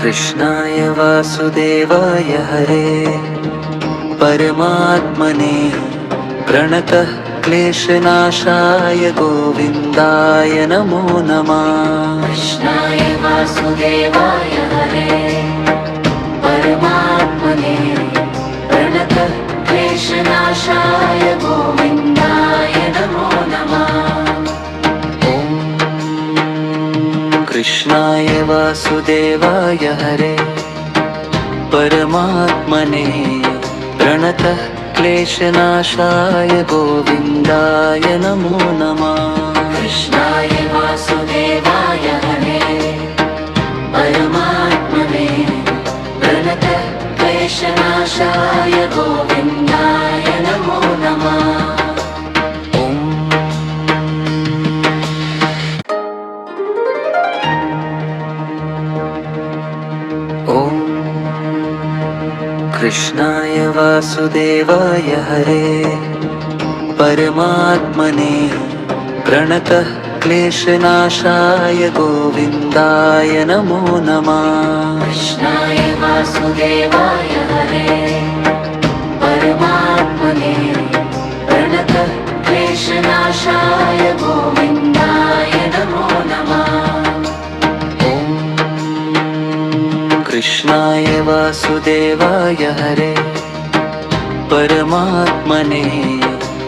कृष्णाय वासुदेवाय हरे परमात्मने प्रणतः क्लेशनाशाय गोविन्दाय नमो नमः। कृष्णाय वासुदेवाय हरे परमात्मने प्रणतः क्लेशनाशाय गोविन्दाय नमो नमः। कृष्णाय वासुदेवाय हरे परमात्मने प्रणतः क्लेशनाशाय गोविन्दाय नमो नमः। कृष्णाय वासुदेवाय हरे परमात्मने प्रणतः क्लेशनाशाय गोविन्दाय नमो नमः। कृष्णाय वासुदेवाय हरे परमात्मने प्रणतः क्लेशनाशाय गोविन्दाय नमो नमः। कृष्णाय वासुदेवाय हरे परमात्मने प्रणतः क्लेशनाशाय गोविन्दाय नमो नमः। कृष्णाय वासुदेवाय हरे परमात्मने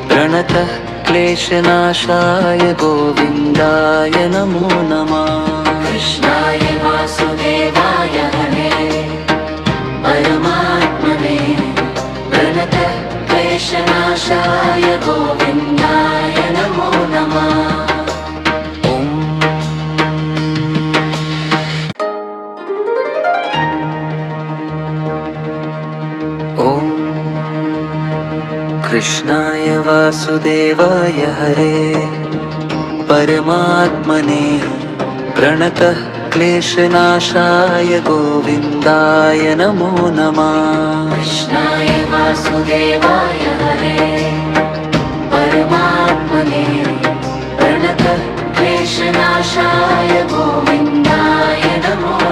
प्रणतः क्लेशनाशाय गोविन्दाय नमो नमः। कृष्णाय वासुदेवाय हरे परमात्मने प्रणतः क्लेशनाशाय गोविन्दाय नमो नमः। कृष्णाय वासुदेवाय हरे परमात्मने प्रणतः क्लेशनाशाय गोविन्दाय नमो नमः। कृष्णाय वासुदेवाय हरे परमात्मने प्रणतः क्लेशनाशाय गोविन्दाय नमो नमः।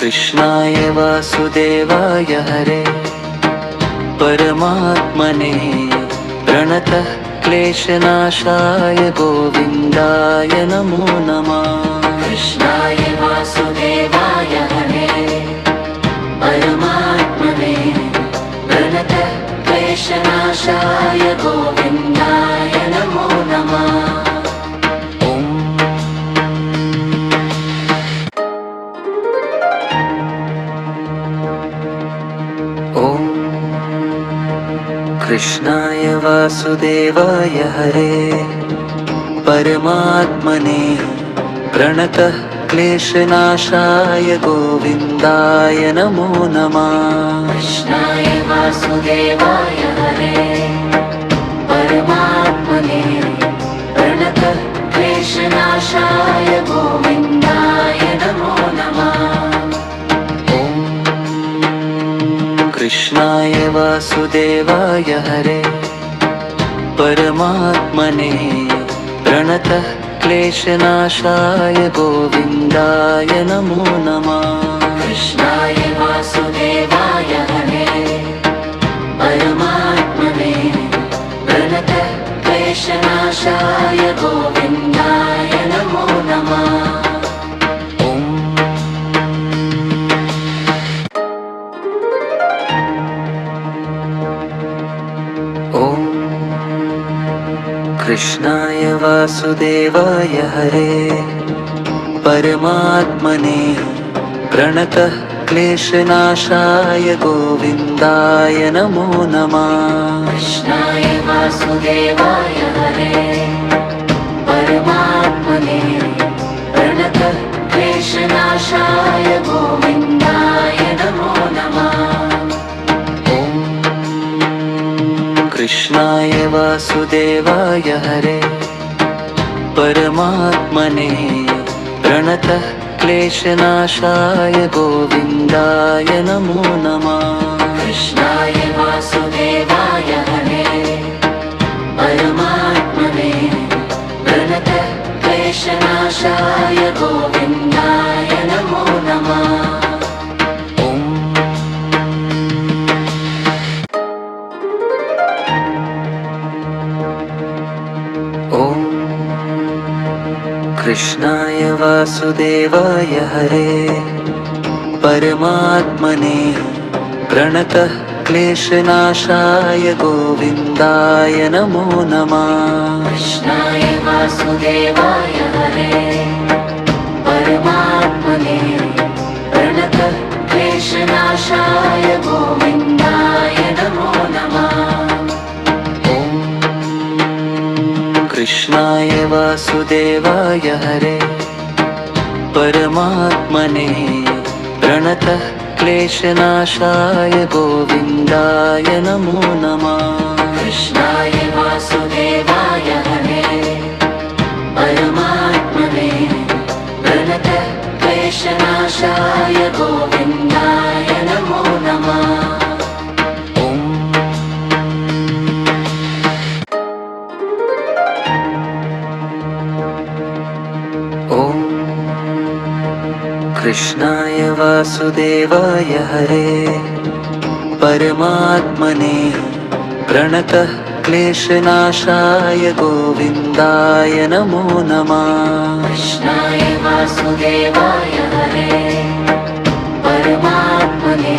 कृष्णाय वासुदेवाय हरे परमात्मने प्रणतः क्लेशनाशाय गोविन्दाय नमो नमः। कृष्णाय वासुदेवाय हरे परमात्मने प्रणतः क्लेशनाशाय गोविन्दाय नमो नमः। कृष्णाय वासुदेवाय हरे परमात्मने प्रणतः क्लेशनाशाय गोविन्दाय नमो नमः। कृष्णाय वासुदेवाय हरे परमात्मने प्रणतः क्लेशनाशाय गोविन्दाय नमो नमः। कृष्णाय वासुदेवाय हरे परमात्मने प्रणतः क्लेशनाशाय गोविन्दाय नमो नमः। कृष्णाय वासुदेवाय हरे परमात्मने प्रणतः क्लेशनाशाय गोविन्दाय नमो नमः। कृष्णाय वासुदेवाय हरे परमात्मने प्रणतः क्लेशनाशाय गोविन्दाय नमो नमः। कृष्णाय वासुदेवाय हरे परमात्मने प्रणतः क्लेशनाशाय गोविन्दाय नमो नमः। कृष्णाय वासुदेवाय हरे परमात्मने प्रणतः क्लेशनाशाय गोविन्दाय नमो नमः। कृष्णाय वासुदेवाय हरे परमात्मने प्रणतः क्लेशनाशाय कृष्णाय वासुदेवाय हरे परमात्मने प्रणतः क्लेशनाशाय गोविन्दाय नमो नमः। कृष्णाय वासुदेवाय हरे परमात्मने प्रणतः क्लेशनाशाय गोविन्दाय नमो नमः। कृष्णाय वासुदेवाय हरे परमात्मने प्रणतः क्लेशनाशाय गोविन्दाय नमो नमः। कृष्णाय वासुदेवाय हरे परमात्मने प्रणतः क्लेशनाशाय गोविन्दाय नमो नमः। कृष्णाय वासुदेवाय हरे परमात्मने प्रणतः क्लेशनाशाय गोविन्दाय नमो नमः। कृष्णाय वासुदेवाय हरे परमात्मने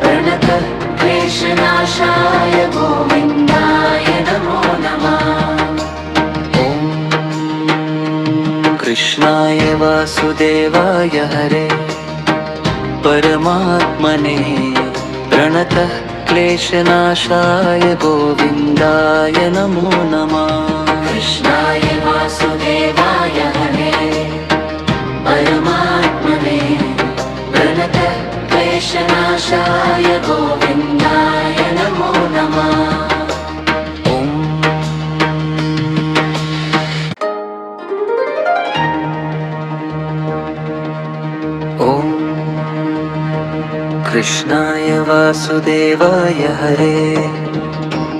प्रणतः क्लेशनाशाय गोविन्दाय नमो नमः। कृष्णाय वासुदेवाय हरे परमात्मने प्रणतः क्लेशनाशाय गोविन्दाय नमो नमः। कृष्णाय वासुदेवाय हरे परमात्मने प्रणतः क्लेशनाशाय गोविन्दाय नमो नमः। कृष्णाय वासुदेवाय हरे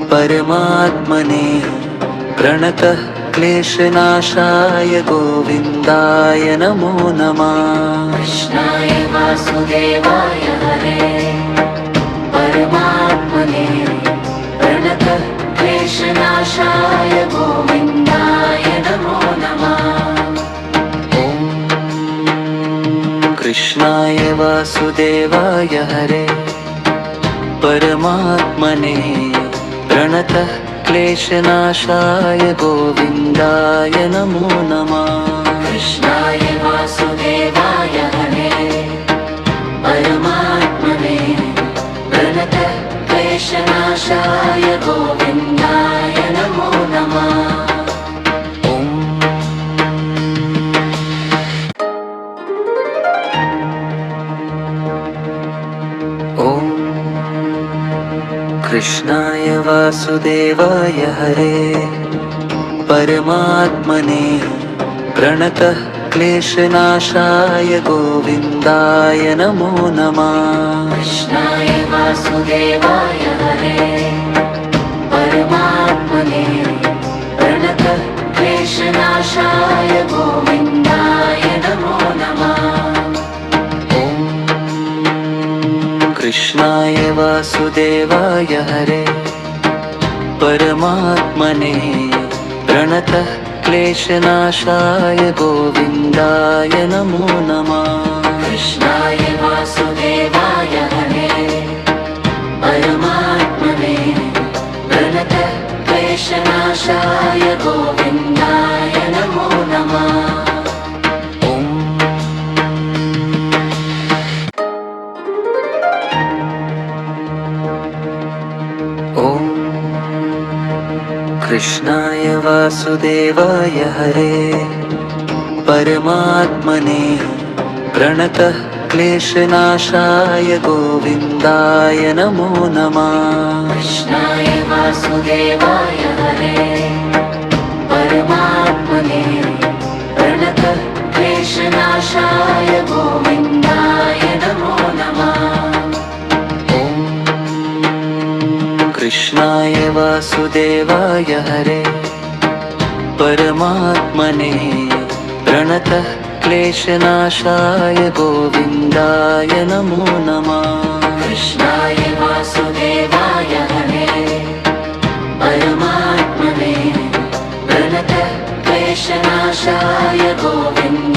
परमात्मने प्रणतः क्लेशनाशाय गोविन्दाय नमो नमः। कृष्णाय वासुदेवाय हरे परमात्मने प्रणतः क्लेशनाशाय गोविन्दाय नमो नमः। कृष्णाय वासुदेवाय हरे परमात्मने प्रणतः क्लेशनाशाय गोविन्दाय नमो नमः। कृष्णाय वासुदेवाय हरे परमात्मने प्रणतः क्लेशनाशाय गोविन्दाय नमो नमः। कृष्णाय वासुदेवाय हरे परमात्मने प्रणतः क्लेशनाशाय गोविन्दाय नमो नमः। कृष्णाय वासुदेवाय हरे परमात्मने प्रणतः क्लेशनाशाय गोविन्दाय नमो नमः। कृष्णाय वासुदेवाय हरे परमात्मने प्रणतः क्लेशनाशाय गोविन्दाय नमो नमः। कृष्णाय वासुदेवाय हरे परमात्मने प्रणतः क्लेशनाशाय गोविन्दाय नमो नमः। कृष्णाय वासुदेवाय हरे परमात्मने प्रणतः क्लेशनाशाय गोविन्दाय नमो नमः। कृष्णाय वासुदेवाय हरे परमात्मने प्रणतः क्लेशनाशाय गोविन्दाय नमो नमः। कृष्णाय वासुदेवाय हरे परमात्मने प्रणतः क्लेशनाशाय गोविन्दाय नमो नमः। कृष्णाय वासुदेवाय हरे परमात्मने प्रणतः क्लेशनाशाय गोविन्दाय